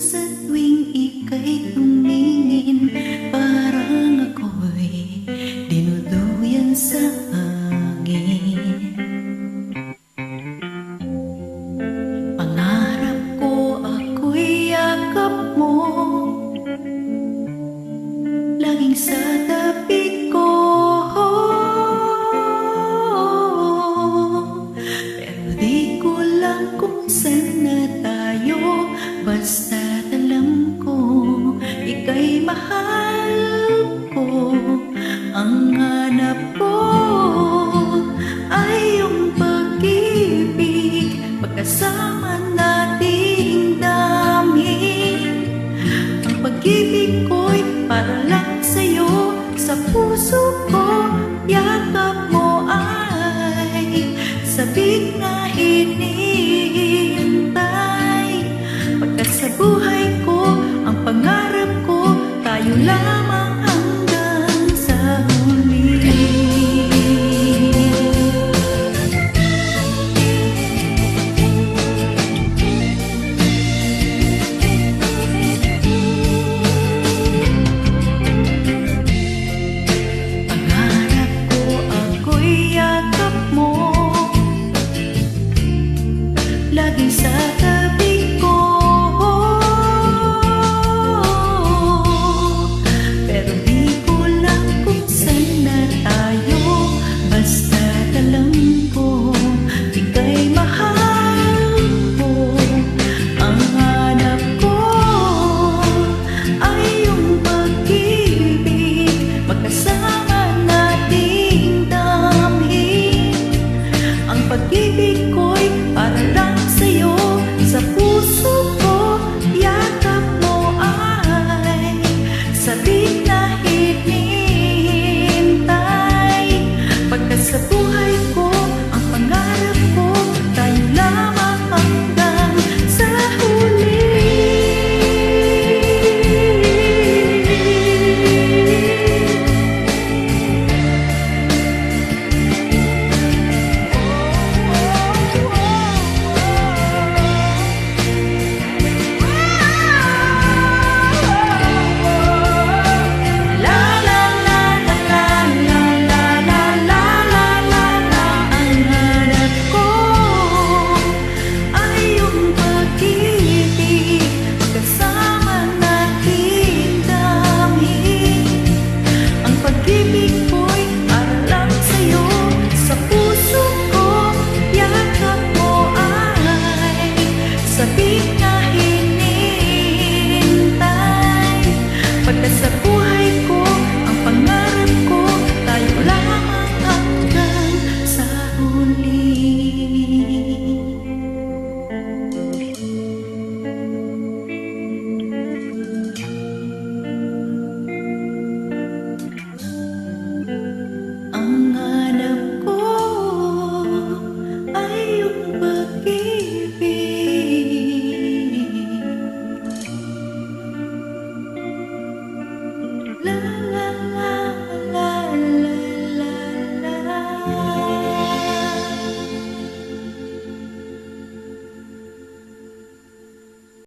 sa tuwing ika'y tumingin, parang ako'y dinuduyan sa hangin. Pangarap ko ako'y yakap mo, laging sa tabi ko. Pero di ko lang kung saan na tayo, basta't alam ko ika'y mahal ko. Ang hanap ko ay iyong pag-ibig, pagkasama nating damhin. Ang pag-ibig ko'y para lang sa'yo, sa puso ko yakap mo ay sabik na hinihintay. Pagkat sa buhay ko, ang pangarap ko, tayo lang